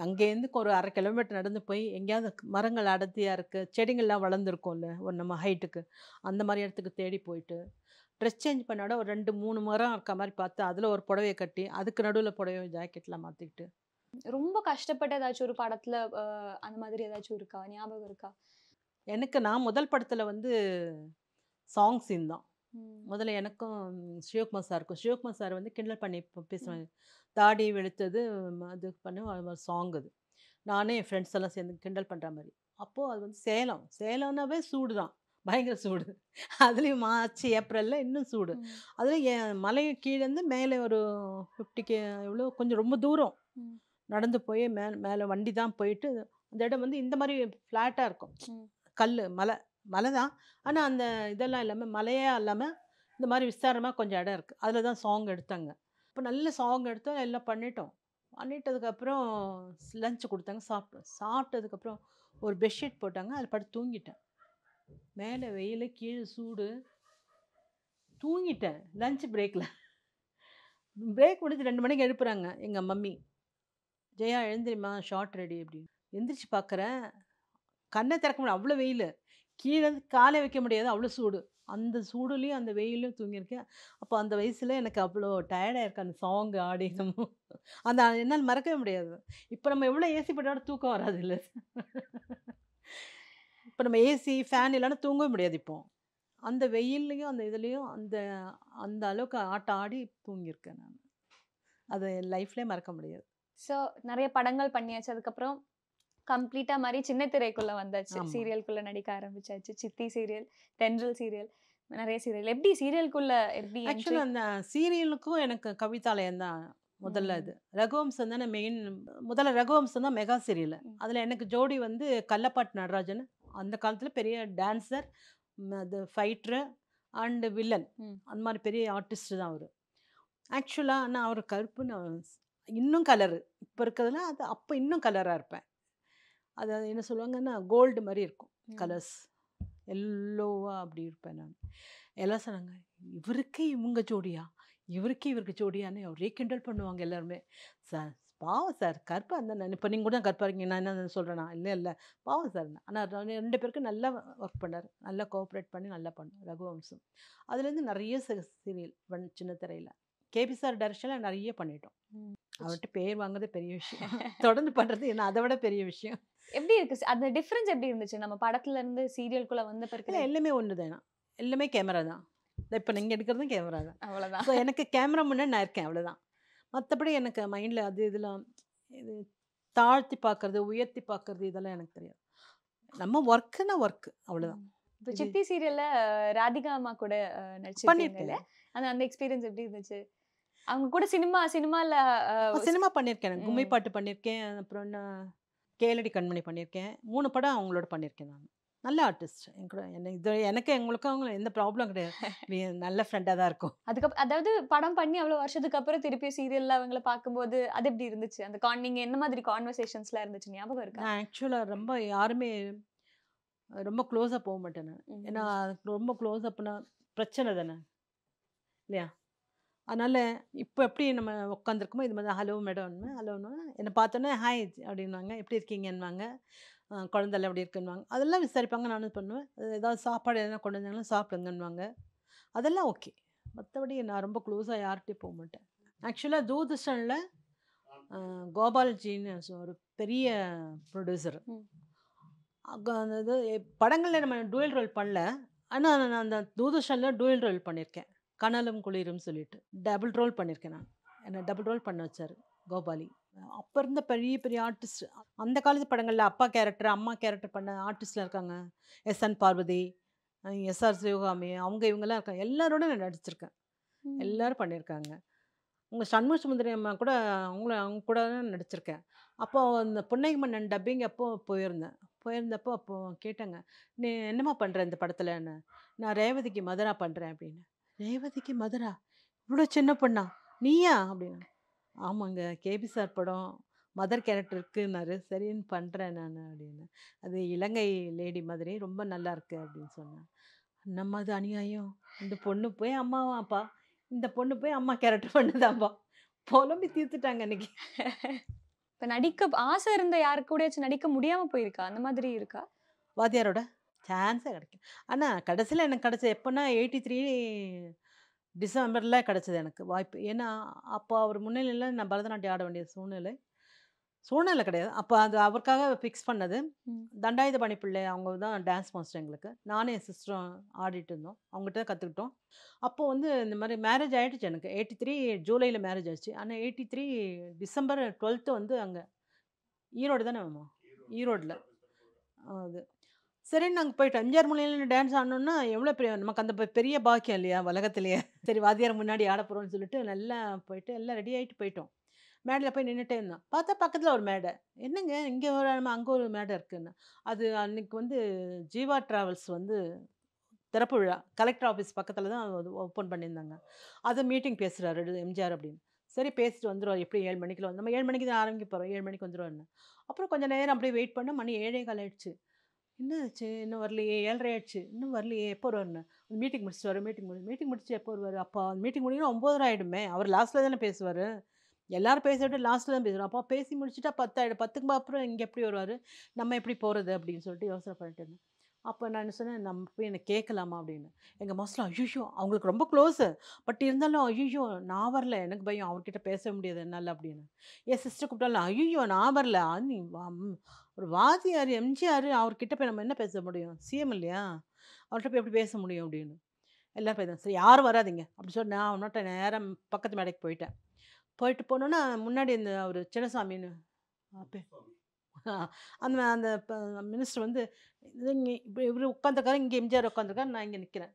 அங்கேருந்து ஒரு 1/2 கிலோமீட்டர் நடந்து போய் எங்கேயாவது மரங்கள் அடர்த்தியாக இருக்குது, செடிங்கள்லாம் வளர்ந்துருக்கும்ல ஒரு நம்ம ஹைட்டுக்கு, அந்த மாதிரி இடத்துக்கு தேடி போயிட்டு ட்ரெஸ் சேஞ்ச் பண்ணோட ஒரு 2, 3 மரம் இருக்க மாதிரி பார்த்து அதில் ஒரு புடவைய கட்டி அதுக்கு நடுவில் புடவை ஜாக்கெட்லாம் மாற்றிக்கிட்டு. ரொம்ப கஷ்டப்பட்ட ஏதாச்சும் ஒரு படத்துல அந்த மாதிரி ஏதாச்சும் இருக்கா? ஞாபகம் இருக்கா? எனக்கு நான் முதல் படத்தில் வந்து சாங் சீன் தான். ம். முதல்ல எனக்கும் சிவகுமார் சாருக்கும் சிவகுமார் சார் வந்து கிண்டல் பண்ணி பேசுவாங்க. தாடி வெளுத்தது அது பண்ண சாங் அது. நானே என் ஃப்ரெண்ட்ஸ் எல்லாம் சேர்ந்து கிண்டல் பண்ணுற மாதிரி. அப்போது அது வந்து சேலம் சேலம்னாவே சூடு தான், பயங்கர சூடு. அதுலேயும் மார்ச் ஏப்ரலில் இன்னும் சூடு. ம். அதில் என் மலை கீழேருந்து மேலே ஒரு 50 எவ்வளோ கொஞ்சம் ரொம்ப தூரம் ம். நடந்து போய் மேலே வண்டி தான் போயிட்டு அந்த இடம் வந்து இந்த மாதிரி ஃப்ளாட்டாக இருக்கும். ம். கல் மலை மலை தான். ஆனால் அந்த இதெல்லாம் இல்லாமல் மலையே இல்லாமல் இந்த மாதிரி விஸ்தாரமாக கொஞ்சம் இடம் இருக்குது. அதில் தான் சாங் எடுத்தாங்க. இப்போ நல்ல சாங் எடுத்தோம், எல்லாம் பண்ணிட்டோம். பண்ணிட்டதுக்கப்புறம் லஞ்ச் கொடுத்தாங்க, சாப்பிட்டோம். சாப்பிட்டதுக்கப்புறம் ஒரு பெட்ஷீட் போட்டாங்க, அதில் படுத்து தூங்கிட்டேன். மேலே வெயில் கீழே சூடு, தூங்கிட்டேன் லஞ்ச் பிரேக்கில். பிரேக் முடிஞ்சு 2 மணிக்கு எழுப்புறாங்க எங்கள் மம்மி. ஜெயா எழுந்திரிம்மா ஷார்ட் ரெடி அப்படின்னு. எந்திரிச்சு பார்க்குறேன், கண்ணை திறக்க முடியல, அவ்வளோ வெயில். கீழே காலை வைக்க முடியாது, அவ்வளோ சூடு. அந்த சூடுலேயும் அந்த வெயிலையும் தூங்கியிருக்கேன். அப்போ அந்த வயசில் எனக்கு அவ்வளோ டயர்டாக இருக்கு அந்த சாங் ஆடி நம்ம அந்த என்னால் மறக்கவே முடியாது. இப்போ நம்ம எவ்வளோ ஏசி போட்டாலும் தூக்கம் வராது இல்லை. இப்போ நம்ம ஏசி ஃபேன் இல்லைன்னா தூங்கவே முடியாது இப்போ. அந்த வெயில்லையும் அந்த இதுலேயும் அந்த அந்த அளவுக்கு ஆட்டம் ஆடி தூங்கியிருக்கேன் நான். அது என் லைஃப்லேயே மறக்க முடியாது. ஸோ நெறைய படங்கள் பண்ணியாச்சு. அதுக்கப்புறம் கம்ப்ளீட்டா மாறி சின்ன திரைக்குள்ள வந்தாச்சு. ஆமா. சீரியல்குள்ள நடிக்க ஆரம்பிச்சாச்சு. சித்தி சீரியல், தென்றல் சீரியல், நெறைய சீரியல். எப்படி சீரியல்குள்ள எப்படி என்ட்ரி? ஆக்சுவலாக அந்த சீரியலுக்கும் எனக்கு கவிதாலயம் தான் முதல்ல இது. ரகுவம்சம் தானே மெயின். முதல்ல ரகுவம்சம் தான் மெகா சீரியல். அதில் எனக்கு ஜோடி வந்து கல்லப்பாட்டு நடராஜன். அந்த காலத்தில் பெரிய டான்ஸர், அது ஃபைட்ரு அண்டு வில்லன். ம். அந்த மாதிரி பெரிய ஆர்டிஸ்ட் தான் அவர். ஆக்சுவலாக நான் அவர் கருப்புன்னு இன்னும் கலரு இப்போ இருக்கிறதுல அது அப்போ இன்னும் கலராக இருப்பேன். அது என்ன சொல்லுவாங்கன்னா கோல்டு மாதிரி இருக்கும் ம். கலர்ஸ், எல்லோவா அப்படி இருப்பேன் நான். எல்லாம் சொன்னாங்க, இவருக்கு இவங்க ஜோடியா, இவருக்கு ஜோடியான்னு ஒரே கிண்டல் பண்ணுவாங்க எல்லாருமே. சார் பாவம் சார் கருப்பாக இருந்தால் நான் இப்போ நீங்கள் கூட கருப்பாக இருக்கீங்க, நான் என்ன சொல்கிறேன்னா இல்லை பாவம் சார். ஆனால் 2 பேருக்கும் நல்லா ஒர்க் பண்ணார், நல்லா கோஆப்ரேட் பண்ணி நல்லா பண்ணார் ரகுவம்சம். அதுலேருந்து நிறைய சீரியல் சின்ன திரையில் கேபி சார் டைரக்ஷனில் நிறைய பண்ணிட்டோம். ம். அவர்கிட்ட பேர் வாங்குறது பெரிய விஷயம். தொடர்ந்து பண்ணுறது என்ன அதை விட பெரிய விஷயம். எப்படி இருக்கு? அந்த டிஃபரன்ஸ் எப்படி இருந்துச்சு? நம்ம படத்துல இருந்து சீரியல்குள்ள வந்த பிறகு இல்லை எல்லாமே ஒன்று தானே, எல்லாமே கேமரா தான். இப்போ நீங்கள் எடுக்கிறதும் கேமரா தான். அவ்வளவுதான். ஸோ எனக்கு கேமரா முன்னாடி நான் இருக்கேன் அவ்வளோதான். மற்றபடி எனக்கு மைண்டில் அது இதெல்லாம் இது தாழ்த்தி பார்க்கறது, உயர்த்தி பார்க்கறது இதெல்லாம் எனக்கு தெரியாது. நம்ம ஒர்க்குன்னா ஒர்க்கு அவ்வளோதான். இப்போ இது சித்தி சீரியல்ல ராதிகா அம்மா கூட நடிச்சிருக்கீங்க பண்ணியிருக்கேன். இல்லையா? அந்த எக்ஸ்பீரியன்ஸ் எப்படி இருந்துச்சு? அவங்க கூட சினிமால சினிமா பண்ணியிருக்கேன், ம். கும்மி பாட்டு பண்ணியிருக்கேன், அப்புறம் என்ன கேளடி கண்மணி பண்ணியிருக்கேன். 3 படம் அவங்களோட பண்ணியிருக்கேன் நான். நல்ல ஆர்டிஸ்ட் என் கூட. எனக்கு எங்களுக்கும் அவங்களும் எந்த ப்ராப்ளம் கிடையாது. நல்ல ஃப்ரெண்டாக தான் இருக்கும். அதுக்கப்புறம் அதாவது படம் பண்ணி அவ்வளவு வருஷத்துக்கு அப்புறம் திருப்பி சீரியல்ல அவங்கள பார்க்கும்போது அது எப்படி இருந்துச்சு? நீங்க என்ன மாதிரி கான்வர்சேஷன்ஸ்லாம் இருந்துச்சு ஞாபகம் இருக்கா? நான் ஆக்சுவலாக ரொம்ப யாருமே ரொம்ப க்ளோஸாக போக மாட்டேன் நான். ஏன்னா ரொம்ப க்ளோஸ் அப்னா பிரச்சனை தானே இல்லையா? அதனால் இப்போ எப்படி நம்ம உட்காந்துருக்கோமோ இது மாதிரி ஹலோ மேடம்னு ஹலோன்னு என்னை பார்த்தோன்னே ஹாய் அப்படின்வாங்க, எப்படி இருக்கீங்கன்னுவாங்க, குழந்தெல்லாம் எப்படி இருக்குன்னுவாங்க, அதெல்லாம் விசாரிப்பாங்க. நானும் இது பண்ணுவேன். ஏதாவது சாப்பாடு எதனா கொண்டு வந்தாங்கன்னா சாப்பிடுங்கன்னுவாங்க, அதெல்லாம் ஓகே. மற்றபடி நான் ரொம்ப க்ளோஸாக யார்கிட்டையும் போக மாட்டேன். ஆக்சுவலாக தூர்தர்ஷனில் கோபால்ஜின்னு ஒரு பெரிய ப்ரொடியூசர். அந்த இது படங்களில் நம்ம டூயல் ரோல் பண்ணல, ஆனால் நான் அந்த தூர்தர்ஷனில் டூயல் ரோல் பண்ணியிருக்கேன். கனலும் குளிரும் சொல்லிட்டு டபுள் ரோல் பண்ணியிருக்கேன் நான். என்னை டபுள் ரோல் பண்ண வச்சார் கோபாலி. அப்போ இருந்த பெரிய பெரிய ஆர்டிஸ்ட், அந்த காலத்து படங்களில் அப்பா கேரக்டர் அம்மா கேரக்டர் பண்ண ஆர்டிஸ்ட்லாம் இருக்காங்க. எஸ்என் பார்வதி, எஸ்ஆர் சிவகாமி, அவங்க இவங்கெல்லாம் இருக்காங்க. எல்லாரோட நான் நடிச்சிருக்கேன். எல்லோரும் பண்ணியிருக்காங்க. உங்கள் சண்முக சுந்தரி அம்மா கூட அவங்க கூட தான் நடிச்சிருக்கேன். அப்போது அந்த புன்னகை மன்னன் டப்பிங் அப்போ போயிருந்தப்போ அப்போது கேட்டாங்க, நீ என்னம்மா பண்ணுற இந்த படத்தில்ன்னு. நான் ரேவதிக்கு மதுரா பண்ணுறேன் அப்படின்னு. ரேவதிக்கு மதுரா இவ்வளோ சின்ன பொண்ணா நீயா அப்படின்னு. ஆமாங்க, கேபி சார் படம் மதர் கேரக்டர் இருக்குன்னாரு. சரின்னு பண்ணுறேன் நான் அப்படின்னு. அது இலங்கை லேடி மாதிரி ரொம்ப நல்லா இருக்கு அப்படின்னு சொன்னேன். நம்ம அது அநியாயம், இந்த பொண்ணு போய் அம்மாவாப்பா, இந்த பொண்ணு போய் அம்மா கேரக்டர் பண்ணுதாப்பா, புலம்பி தீர்த்துட்டாங்க அன்னைக்கு. இப்போ நடிக்க ஆசை இருந்த யாருக்கு கூடயாச்சும் நடிக்க முடியாமல் போயிருக்கா? அந்த மாதிரி இருக்கா? வாத்தியாரோட சான்ஸே கிடைக்கும். ஆனால் கடைசியில் எனக்கு கிடச்சது எப்போன்னா 83 டிசம்பரில் கிடச்சது எனக்கு வாய்ப்பு. ஏன்னா அப்போ அவர் முன்னிலையில் நான் பரதநாட்டியம் ஆட வேண்டிய சூழ்நிலை கிடையாது. அப்போ அது அவருக்காக ஃபிக்ஸ் பண்ணது. தண்டாயுதபாணி பிள்ளை அவங்க தான் டான்ஸ் மாஸ்டர் எங்களுக்கு. நானும் என் சிஸ்டரும் ஆடிட்டு இருந்தோம். அவங்ககிட்ட கற்றுக்கிட்டோம். அப்போது வந்து இந்த மாதிரி மேரேஜ் ஆகிடுச்சு எனக்கு. 83 ஜூலையில் மேரேஜ் ஆச்சு. ஆனால் 83 டிசம்பர் 12 வந்து அங்கே ஈரோடு தானே வேணும், ஈரோடில் அது. சரின்னு நாங்கள் போயிட்டோம். எம்ஜிஆர் முன்னிலையில் டான்ஸ் ஆடணுன்னா எவ்வளோ பெரிய நமக்கு அந்த பெரிய பாக்கியம் இல்லையா உலகத்திலேயே. சரி வாத்தியார் முன்னாடி ஆட போகிறோம்னு சொல்லிட்டு நல்லா போயிட்டு எல்லாம் ரெடி ஆகிட்டு போயிட்டோம். மேடையில் போய் நின்றுட்டே இருந்தோம். பார்த்தா பக்கத்தில் ஒரு மேடை. என்னங்க இங்கே ஒரு அங்கே ஒரு மேடை இருக்குன்னு. அது அன்றைக்கி வந்து ஜீவா ட்ராவல்ஸ் வந்து திறப்பு விழா கலெக்டர் ஆஃபீஸ் பக்கத்தில் தான் அது ஓப்பன் பண்ணியிருந்தாங்க. அதை மீட்டிங் பேசுகிறாரு எம்ஜிஆர் அப்படின்னு. சரி பேசிட்டு வந்துடுவார், எப்படி 7 மணிக்குள்ள வந்து நம்ம 7 மணிக்கு தான் ஆரம்பிக்க போகிறோம், 7 மணிக்கு வந்துடுவாருன்னு. அப்புறம் கொஞ்சம் நேரம் அப்படியே வெயிட் பண்ண மணி 7:15 ஆயிடுச்சு. என்ன ஆச்சு இன்னும் வரலையே, 7:30 ஆயிடுச்சு இன்னும் வரலையே, எப்போ வருவாருன்னு. மீட்டிங் முடிச்சுட்டு வர மீட்டிங் முடிச்சு எப்போ வருவார். அப்போ மீட்டிங் முடியணும் 9:30 ஆகிடுமே, அவர் லாஸ்ட்டில் தானே பேசுவார். எல்லாரும் பேசிட்டு லாஸ்ட்டில் தான் பேசுகிறோம். அப்போ பேசி முடிச்சுட்டா 10 ஆகிடும். 10க்கு அப்புறம் இங்கே எப்படி வருவார், நம்ம எப்படி போகிறது அப்படின்னு சொல்லிட்டு யோசனை பண்ணிட்டு இருந்தேன். அப்போ நான் என்ன சொன்னேன், நம்ம போய் என்னை கேட்கலாமா அப்படின்னு. எங்கள் மாஸ்டர் ஐயோ அவங்களுக்கு ரொம்ப க்ளோஸு, பட் இருந்தாலும் ஐயோ நான் வரல, எனக்கு பயம், அவர்கிட்ட பேச முடியாது என்னால் அப்படின்னு. என் சிஸ்டர் கூப்பிட்டாலும் ஐயோ நான் வரல, நீ ஒரு வாத்தியார் எம்ஜிஆர் அவர்கிட்ட போய் நம்ம என்ன பேச முடியும், சிஎம் இல்லையா, அவர்கிட்ட போய் எப்படி பேச முடியும் அப்படின்னு. எல்லோரும் போய் சரி யாரும் வராதிங்க அப்படி சொல்லி நான் அவன்கிட்ட நேரம் பக்கத்து மேடைக்கு போயிட்டு போனோன்னா முன்னாடி இந்த ஒரு சின்னசாமின்னு அந்த அந்த மினிஸ்டர் வந்து இங்கே இப்போ இவர் உட்காந்துருக்காரு, இங்கே எம்ஜிஆர் உட்காந்துருக்காரு, நான் இங்கே நிற்கிறேன்.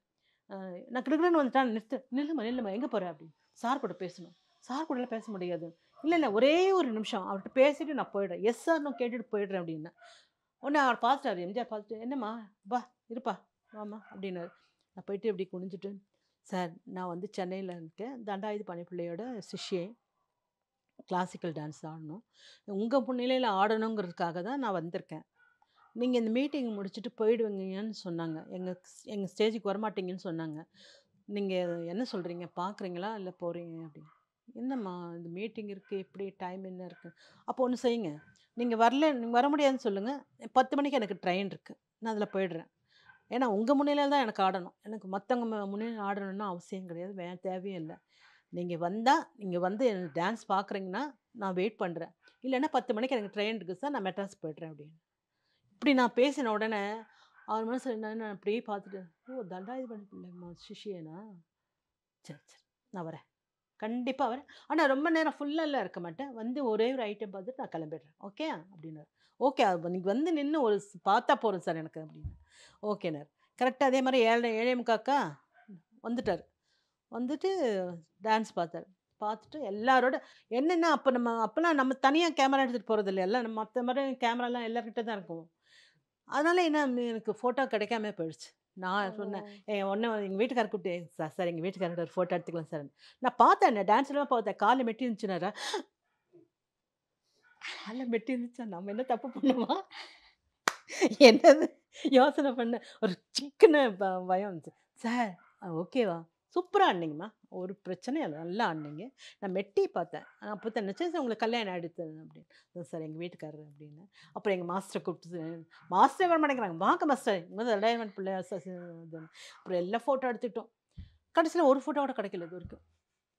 நான் கிடுக்கிடுன்னு வந்துட்டேன், நில்லுமா எங்கே போகிறேன் அப்படின்னு. சார் கூட பேசணும். சார் கூடலாம் பேச முடியாது. இல்லை ஒரே ஒரு நிமிஷம் அவர்கிட்ட பேசிட்டு நான் போயிடுறேன், எஸ் சார்னு கேட்டுட்டு போயிடுறேன் அப்படின்னு. உடனே அவர் பார்த்துட்டார், எம்ஜிஆர் பார்த்துட்டு என்னம்மா வா இருப்பா வாம்மா அப்படின்னாரு. நான் போயிட்டு இப்படி குனிஞ்சிட்டு, சார் நான் வந்து சென்னையில் இருக்கேன், தண்டாயுதபாணி பிள்ளையோட சிஷ்யை, கிளாசிக்கல் டான்ஸ் ஆடணும், உங்கள் முன்னிலையில் ஆடணுங்கிறதுக்காக தான் நான் வந்திருக்கேன். நீங்கள் இந்த மீட்டிங் முடிச்சுட்டு போயிடுவீங்கன்னு சொன்னாங்க, எங்கள் ஸ்டேஜுக்கு வரமாட்டீங்கன்னு சொன்னாங்க. நீங்கள் என்ன சொல்கிறீங்க, பார்க்குறீங்களா இல்லை போகிறீங்க அப்படின்னு. என்னம்மா இந்த மீட்டிங் இருக்குது, எப்படி டைம் என்ன இருக்குது. அப்போ ஒன்று செய்யுங்க, நீங்கள் வர முடியாதுன்னு சொல்லுங்கள், 10 மணிக்கு எனக்கு ட்ரெயின் இருக்குது, நான் அதில் போயிடுறேன். ஏன்னா உங்கள் முன்னிலையில் தான் எனக்கு ஆடணும், எனக்கு மற்றவங்க முன்னிலையில் ஆடணும்னு அவசியம் கிடையாது, தேவையும் இல்லை. நீங்கள் வந்து எனக்கு டான்ஸ் பார்க்குறீங்கன்னா நான் வெயிட் பண்ணுறேன், இல்லைன்னா 10 மணிக்கு எனக்கு ட்ரெயின் இருக்குது சார், நான் மெட்ராஸ் போய்ட்றேன் அப்படின்னு. இப்படி நான் பேசின உடனே அவர் மனசில் என்னன்னு அப்படியே பார்த்துட்டு, ஓ தண்டாயுதபாணி பிள்ளைம்மா சிஷியனா, சரி நான் வரேன், கண்டிப்பாக வரேன், ஆனால் ரொம்ப நேரம் ஃபுல்லாக இருக்க மாட்டேன், வந்து ஒரே ஒரு ஐட்டம் பார்த்துட்டு நான் கிளம்பிடுறேன், ஓகே அப்படின்னாரு. ஓகே நீங்கள் வந்து நின்று ஒரு பார்த்தா போகிறோம் சார் எனக்கு அப்படின்னு. ஓகேனார். கரெக்டாக அதே மாதிரி 7:45 வந்துட்டார். வந்துட்டு டான்ஸ் பார்த்துட்டு எல்லாரோட என்னென்னா அப்போல்லாம் நம்ம தனியாக கேமரா எடுத்துகிட்டு போகிறது இல்லை, எல்லாம் நம்ம மற்ற மாதிரி கேமராலாம் எல்லார்கிட்ட தான் இருக்கும். அதனால் என்ன எனக்கு ஃபோட்டோ கிடைக்காம போயிடுச்சு. நான் சொன்னேன், எங்கள் வீட்டுக்காரர் கூப்பிட்டு சார் எங்கள் வீட்டுக்காரோட ஒரு ஃபோட்டோ எடுத்துக்கலாம் சார். நான் பார்த்தேன், டான்ஸ்லாம் பார்த்தேன், காலில் மெட்டி இருந்துச்சுனாரா, காலில் மெட்டி இருந்துச்சா, நம்ம என்ன தப்பு பண்ணுவோம், என்னது யோசனை பண்ணேன். ஒரு சிக்கன பயம் வந்துச்சு. சார் ஓகேவா? சூப்பரா ஆடுனீங்கம்மா. ஒரு பிரச்சனையும் இல்ல. நல்லா ஆடுனீங்க. நான் மெட்டி பார்த்தேன். அப்ப தான் நினச்சேன் சார் உங்களுக்கு கல்யாணம் ஆயிடுத்து அப்படின்னு. சார் எங்க வீட்டுக்காரரு அப்படின்னு. அப்புறம் எங்க மாஸ்டர கூப்பிட்டு மாஸ்டரே வர மாட்டேங்கிறாங்க. வாங்க மாஸ்டர். ரிடையர்மெண்ட் பிள்ளையா அப்புறம் எல்லாம் ஃபோட்டோ எடுத்துக்கிட்டோம். கடைசியில ஒரு ஃபோட்டோ கூட கிடைக்கல இது வரைக்கும்.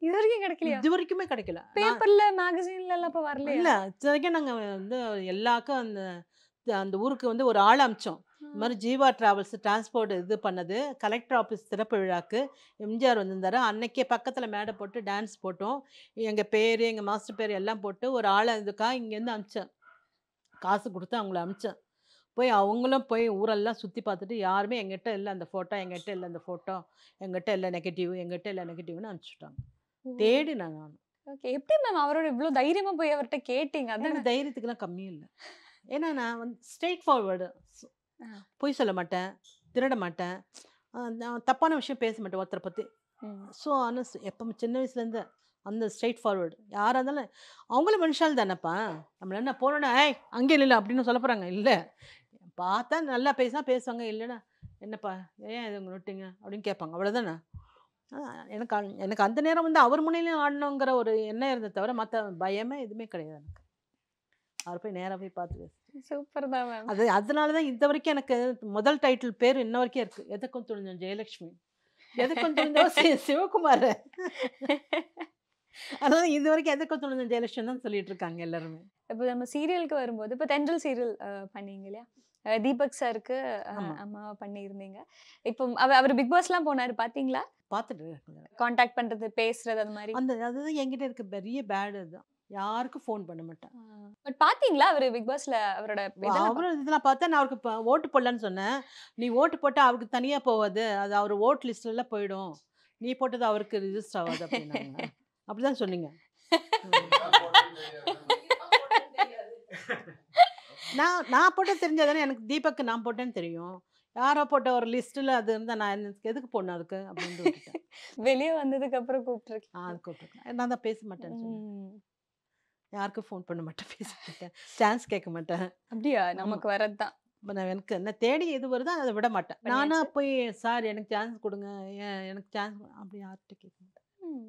இது வரைக்கும் கிடைக்கலையா? இது வரைக்குமே கிடைக்கல. பேப்பர்ல, மேகசின்ல எல்லாம் அப்ப வரலையா? இல்ல. இத்தனைக்கும் நாங்க வந்து எல்லாருக்கும் அந்த அந்த ஊருக்கு வந்து ஒரு ஆள் அனுப்பிச்சோம். இந்த மாரி ஜீவா டிராவல்ஸ் டிரான்ஸ்போர்ட் இது பண்ணது. கலெக்டர் ஆஃபீஸ் திறப்பு விழாக்கு எம்ஜிஆர் வந்திருந்தாரு. அன்னைக்கே பக்கத்துல மேடை போட்டு டான்ஸ் போட்டோம். எங்க பேரு, எங்க மாஸ்டர் பேரு எல்லாம் போட்டு ஒரு ஆள இதுக்காக இங்கேருந்து அனுப்பிச்சேன். காசு குடுத்து அவங்கள அனுப்பிச்சேன். போய் அவங்களும் போய் ஊரெல்லாம் சுத்தி பார்த்துட்டு யாருமே எங்கிட்ட இல்ல அந்த ஃபோட்டோ, எங்கிட்ட இல்ல அந்த ஃபோட்டோ, எங்கிட்ட இல்ல நெகட்டிவ், எங்கிட்ட இல்ல நெகட்டிவ்ன்னு அனுப்பிச்சுட்டாங்க. ஓ! தேடினேன் நானு. ஓகே. எப்படி மேம் அவரோட இவ்ளோ தைரியமா போய் அவர்ட்ட கேட்டீங்க? அதானே. எனக்கு தைரியத்துக்குலாம் கம்மி இல்ல. ஏன்னா நான் வந்து ஸ்ட்ரெய்ட் ஃபார்வர்டு. ஆ. பொய் சொல்ல மாட்டேன், திருட மாட்டேன், நான் தப்பான விஷயம் பேச மாட்டேன் ஒருத்தர பத்தி. ம். ஸோ ஹானஸ்ட் எப்போ சின்ன வயசுலேருந்து அந்த ஸ்ட்ரெய்ட் ஃபார்வர்டு. யாரா இருந்தாலும் அவங்களும் மனுஷால் தானேப்பா. நம்மள என்ன போனோன்னே ஏய் அங்கே இல்ல அப்படின்னு சொல்ல போறாங்க. இல்ல. பார்த்தா நல்லா பேசினா பேசுவாங்க. இல்லைன்னா என்னப்பா ஏன் இது விட்டீங்க அப்படின்னு கேட்பாங்க. அவ்வளோதானே. ஆ எனக்கு அந்த நேரம் வந்து அவர் முன்னிலையும் ஆடணுங்கிற ஒரு எண்ணம் இருந்தது தவிர மற்ற பயமே எதுவுமே கிடையாது எனக்கு. அவர போய் நேரா போய் பார்த்து பேசுவேன். சூப்பர் தான் மேம். அதனால தான் இந்த வரைக்கும் எனக்கு முதல் டைட்டில் பேர் இன்ன வரைக்கும் இருக்கு. எதற்கும் துணிஞ்சோம் ஜெயலட்சுமி. எதற்கும் துணிஞ்சோம் சிவகுமார். அதனால இது வரைக்கும் எதற்கும் துணிஞ்சோம் ஜெயலட்சுமி தான் சொல்லிட்டு இருக்காங்க எல்லாருமே. இப்போ நம்ம சீரியலுக்கு வரும்போது, இப்போ தென்றல் சீரியல் பண்ணீங்க இல்லையா? தீபக் சாருக்கு ஆமா. அம்மாவா பண்ணியிருந்தீங்க. இப்போ அவரு பிக் பாஸ்லாம் போனாரு பார்த்தீங்களா? பார்த்துட்டு இருக்கேன். கான்டாக்ட் பண்றது, பேசுறது அது மாரி. அதுதான் என்கிட்ட இருக்க பெரிய பேட் அதுதான். யாருக்கும் ஃபோன் பண்ண மாட்டேன். பட் பார்த்தீங்களா அவரு பிக் பாஸ்ல அவரோட இதெல்லாம் அவரும் இதெல்லாம் பார்த்தா நான் அவருக்கு ஓட்டு போடலன்னு சொன்னேன். நீ ஓட்டு போட்டா அவருக்கு தனியா போவாது. அது அவர் ஓட் லிஸ்ட்ல போயிடும். நீ போட்டது அவருக்கு ரிஜிஸ்டர் ஆகாது அப்படின்னாங்க. அப்படிதான் சொன்னீங்க. நான் போட்டது தெரிஞ்சா தானே எனக்கு தீபக்கு நான் போட்டேன்னு தெரியும். யாரோ போட்ட ஒரு லிஸ்ட்ல அது இருந்தா நான் எதுக்கு போடணும் அதுக்கு அப்படின்னு விட்டுட்டேன். வெளிய வந்ததுக்கு அப்புறம் கூப்பிட்டுருக்கீங்க. அது கூப்பிட்டுருக்கேன். நான் தான் பேச மாட்டேன்னு சொன்னேன். ம். யாருக்கும் ஃபோன் பண்ண மாட்டேன், பேச மாட்டேன், சான்ஸ் கேட்க மாட்டேன். அப்படியா? நமக்கு வரதுதான். நான் எனக்கு என்ன தேடி எது வருதோ அதை விட மாட்டேன். நானா பண்ணியாச்சு. போய் சார் எனக்கு சான்ஸ் கொடுங்க, எனக்கு சான்ஸ் அப்படி யார்கிட்ட கேட்க மாட்டேன். ம்.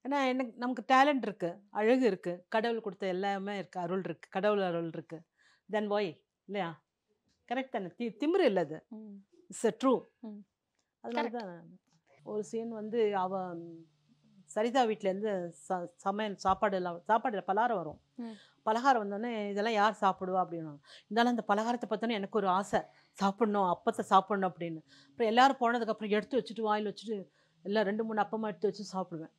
ஏன்னா எனக்கு நமக்கு டேலண்ட் இருக்கு, அழகு இருக்கு, கடவுள் கொடுத்த எல்லாமே இருக்கு, அருள் இருக்கு, கடவுள் அருள் இருக்கு. தென் ஒய் இல்லையா? கரெக்ட் தானே? திமிரு இல்லை அது. ம். It's true. ம். அதனால Correct. தான் ஒரு சீன் வந்து அவ சரிதா வீட்டிலேருந்து சமையல் சாப்பாடு பலகாரம் வரும். ம். பலகாரம் வந்தோடனே இதெல்லாம் யார் சாப்பிடுவா அப்படின்னா, இருந்தாலும் அந்த பலகாரத்தை பார்த்தோன்னே எனக்கு ஒரு ஆசை சாப்பிடணும், அப்பத்தை சாப்பிடணும் அப்படின்னு. அப்புறம் எல்லாரும் போனதுக்கப்புறம் எடுத்து வச்சுட்டு வாயில் வச்சுட்டு எல்லாம் 2 3 அப்பமா எடுத்து வச்சு சாப்பிடுவேன்.